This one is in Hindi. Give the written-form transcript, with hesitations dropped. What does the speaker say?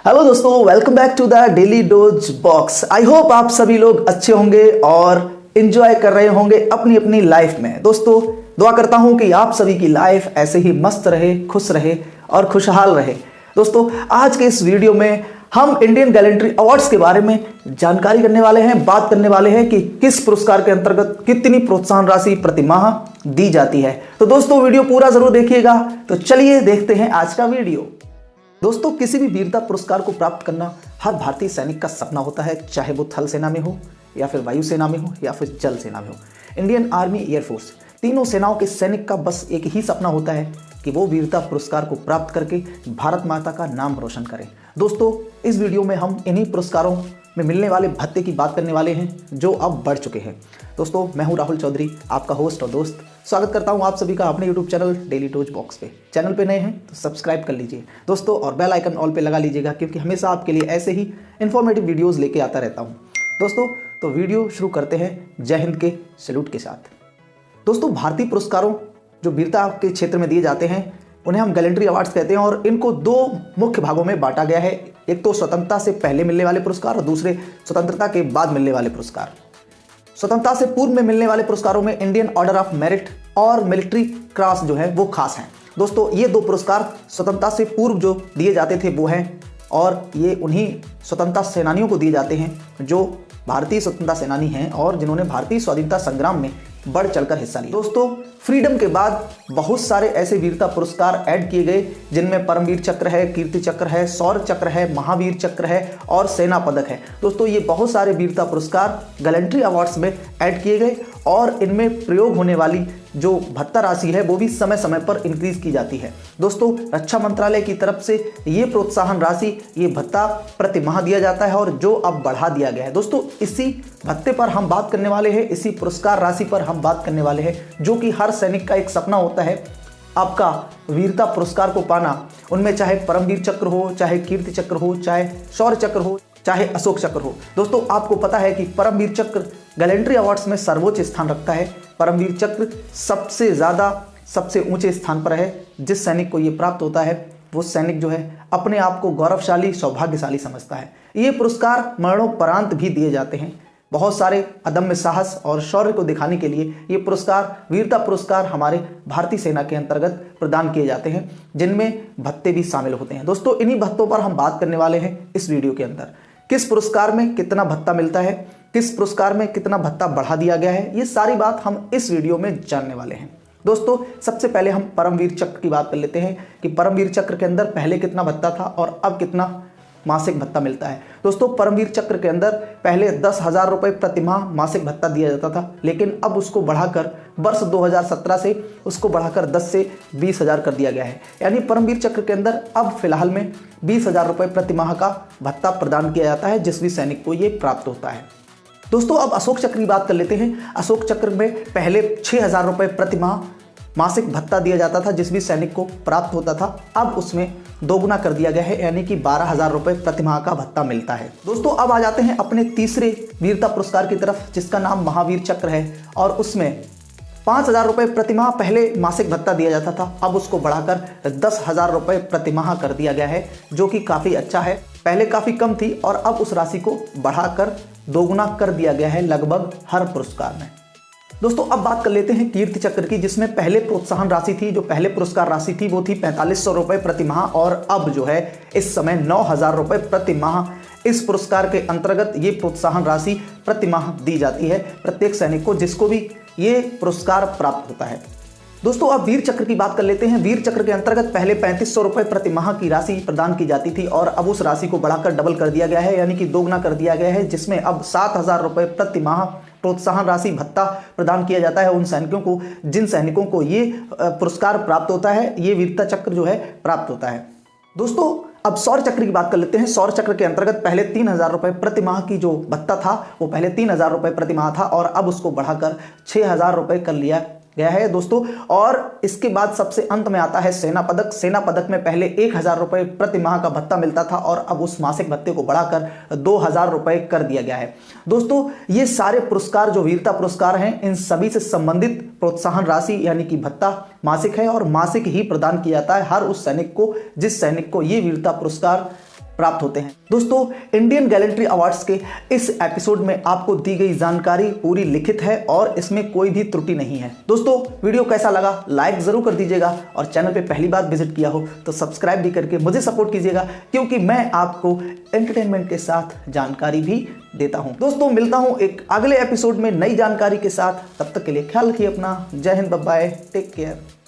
हेलो दोस्तों, welcome back to the daily dose box. I hope आप सभी लोग अच्छे होंगे और एंजॉय कर रहे होंगे अपनी अपनी लाइफ में। दोस्तों दुआ करता हूं कि आप सभी की लाइफ ऐसे ही मस्त रहे, खुश रहे और खुशहाल रहे। दोस्तों आज के इस वीडियो में हम इंडियन गैलेंट्री अवार्ड्स के बारे में जानकारी करने वाले हैं, बात करने वाले हैं कि किस पुरस्कार के अंतर्गत कितनी प्रोत्साहन राशि प्रतिमाह दी जाती है। तो दोस्तों वीडियो पूरा जरूर देखिएगा। तो चलिए देखते हैं आज का वीडियो। दोस्तों किसी भी वीरता पुरस्कार को प्राप्त करना हर भारतीय सैनिक का सपना होता है, चाहे वो थल सेना में हो या फिर वायुसेना में हो या फिर जल सेना में हो। इंडियन आर्मी, एयरफोर्स, तीनों सेनाओं के सैनिक का बस एक ही सपना होता है कि वो वीरता पुरस्कार को प्राप्त करके भारत माता का नाम रोशन करें। दोस्तों इस वीडियो में हम इन्हीं पुरस्कारों में मिलने वाले भत्ते की बात करने वाले हैं जो अब बढ़ चुके हैं। दोस्तों मैं हूं राहुल चौधरी, आपका होस्ट और दोस्त। स्वागत करता हूं आप सभी का अपने YouTube channel daily dose box पे। चैनल पे नए हैं तो सब्सक्राइब कर लीजिए दोस्तों, और बेल आइकन ऑल पे लगा लीजिएगा, क्योंकि हमेशा आपके लिए ऐसे ही इन्फॉर्मेटिव वीडियोज़ लेके आता रहता हूँ। दोस्तों तो वीडियो शुरू करते हैं जय हिंद के सैल्यूट के साथ। दोस्तों भारतीय पुरस्कारों जो वीरता के क्षेत्र में दिए जाते हैं उन्हें हम गैलेंट्री अवार्ड्स कहते हैं, और इनको दो मुख्य भागों में बांटा गया है। एक तो स्वतंत्रता से पहले मिलने वाले पुरस्कार और दूसरे स्वतंत्रता के बाद मिलने वाले पुरस्कार। स्वतंत्रता से पूर्व में मिलने वाले पुरस्कारों में इंडियन ऑर्डर ऑफ मेरिट और मिलिट्री क्रॉस जो है वो खास हैं। दोस्तों ये दो पुरस्कार स्वतंत्रता से पूर्व जो दिए जाते थे वो हैं, और ये उन्हीं स्वतंत्रता सेनानियों को दिए जाते हैं जो भारतीय स्वतंत्रता सेनानी हैं और जिन्होंने भारतीय स्वाधीनता संग्राम में बढ़ चढ़कर हिस्सा लिया। दोस्तों फ्रीडम के बाद बहुत सारे ऐसे वीरता पुरस्कार ऐड किए गए, जिनमें परमवीर चक्र है, कीर्ति चक्र है, शौर्य चक्र है, महावीर चक्र है और सेना पदक है। दोस्तों ये बहुत सारे वीरता पुरस्कार गैलेंट्री अवार्ड्स में ऐड किए गए, और इनमें प्रयोग होने वाली जो भत्ता राशि है वो भी समय समय पर इंक्रीज की जाती है। दोस्तों रक्षा मंत्रालय की तरफ से ये प्रोत्साहन राशि, ये भत्ता प्रति माह दिया जाता है, और जो अब बढ़ा दिया गया है। दोस्तों इसी भत्ते पर हम बात करने वाले हैं, इसी पुरस्कार राशि पर हम बात करने वाले हैं, जो कि हर सैनिक का एक सपना होता है आपका वीरता पुरस्कार को पाना। उनमें चाहे परमवीर चक्र हो, चाहे कीर्ति चक्र हो, चाहे शौर्य चक्र हो, चाहे अशोक चक्र हो। दोस्तों आपको पता है कि परमवीर चक्र गैलेंट्री अवार्ड्स में सर्वोच्च स्थान रखता है। परमवीर चक्र सबसे ज़्यादा सबसे ऊंचे स्थान पर है। जिस सैनिक को ये प्राप्त होता है वो सैनिक जो है अपने आप को गौरवशाली, सौभाग्यशाली समझता है। ये पुरस्कार मरणोपरांत भी दिए जाते हैं। बहुत सारे अदम्य साहस और शौर्य को दिखाने के लिए ये पुरस्कार, वीरता पुरस्कार हमारे भारतीय सेना के अंतर्गत प्रदान किए जाते हैं, जिनमें भत्ते भी शामिल होते हैं। दोस्तों इन्हीं भत्तों पर हम बात करने वाले हैं इस वीडियो के अंदर। किस पुरस्कार में कितना भत्ता मिलता है, किस पुरस्कार में कितना भत्ता बढ़ा दिया गया है, ये सारी बात हम इस वीडियो में जानने वाले हैं। दोस्तों सबसे पहले हम परमवीर चक्र की बात कर लेते हैं कि परमवीर चक्र के अंदर पहले कितना भत्ता था और अब कितना मासिक भत्ता मिलता है। दोस्तों परमवीर चक्र के अंदर पहले 10,000 रुपये प्रति माह मासिक भत्ता दिया जाता था, लेकिन अब उसको बढ़ाकर वर्ष 2017 से उसको बढ़ाकर 10 से 20,000 कर दिया गया है। यानी परमवीर चक्र के अंदर अब फिलहाल में 20,000 रुपये प्रति माह का भत्ता प्रदान किया जाता है, जिस भी सैनिक को ये प्राप्त होता है। दोस्तों अब अशोक चक्र की बात कर लेते हैं। अशोक चक्र में पहले 6,000 रुपये प्रति माह मासिक भत्ता दिया जाता था, जिस भी सैनिक को प्राप्त होता था। अब उसमें दोगुना कर दिया गया है, यानी कि 12,000 रुपये प्रति माह का भत्ता मिलता है। दोस्तों अब आ जाते हैं अपने तीसरे वीरता पुरस्कार की तरफ, जिसका नाम महावीर चक्र है, और उसमें 5,000 रुपये प्रति माह पहले मासिक भत्ता दिया जाता था। अब उसको बढ़ाकर 10,000 रुपये प्रति माह कर दिया गया है, जो कि काफ़ी अच्छा है। पहले काफ़ी कम थी और अब उस राशि को बढ़ाकर दोगुना कर दिया गया है लगभग हर पुरस्कार में। दोस्तों अब बात कर लेते हैं कीर्ति चक्र की, जिसमें पहले प्रोत्साहन राशि थी, जो पहले पुरस्कार राशि थी वो थी 4500 रुपये प्रति माह, और अब जो है इस समय 9,000 रुपये प्रति माह इस पुरस्कार के अंतर्गत ये प्रोत्साहन राशि प्रति माह दी जाती है प्रत्येक सैनिक को, जिसको भी ये पुरस्कार प्राप्त होता है। दोस्तों अब वीर चक्र की बात कर लेते हैं। वीर चक्र के अंतर्गत पहले 3500 रुपये प्रति माह की राशि प्रदान की जाती थी, और अब उस राशि को बढ़ाकर डबल कर दिया गया है, यानी कि दोगुना कर दिया गया है, जिसमें अब 7,000 रुपये प्रति माह प्रोत्साहन राशि भत्ता प्रदान किया जाता है उन सैनिकों को, जिन सैनिकों को ये पुरस्कार प्राप्त होता है, ये वीरता चक्र जो है प्राप्त होता है। दोस्तों अब शौर्य चक्र की बात कर लेते हैं। शौर्य चक्र के अंतर्गत पहले 3,000 रुपये प्रति माह की जो भत्ता था वो पहले 3,000 रुपये प्रति माह था, और अब उसको बढ़ाकर 6,000 रुपये कर लिया गया है दोस्तों। और इसके बाद सबसे अंत में आता है सेना पदक। सेना पदक में पहले 1,000 रुपये प्रति माह का भत्ता मिलता था, और अब उस मासिक भत्ते को बढ़ाकर 2,000 रुपये कर दिया गया है। दोस्तों ये सारे पुरस्कार जो वीरता पुरस्कार हैं, इन सभी से संबंधित प्रोत्साहन राशि यानी कि भत्ता मासिक है, और मासिक ही प्रदान किया जाता है हर उस सैनिक को जिस सैनिक को ये वीरता पुरस्कार प्राप्त होते हैं। दोस्तों, इंडियन गैलेंट्री अवार्ड्स के इस एपिसोड में आपको दी गई जानकारी पूरी लिखित है और इसमें कोई भी त्रुटि नहीं है। दोस्तों, वीडियो कैसा लगा लाइक जरूर कर दीजिएगा और चैनल पे पहली बार विजिट किया हो तो सब्सक्राइब भी करके मुझे सपोर्ट कीजिएगा, क्योंकि मैं आपको एंटरटेनमेंट के साथ जानकारी भी देता हूं। दोस्तों, मिलता हूं एक अगले एपिसोड में नई जानकारी के साथ। तब तक के लिए ख्याल रखिए अपना। जय हिंद, बाय बाय, टेक केयर।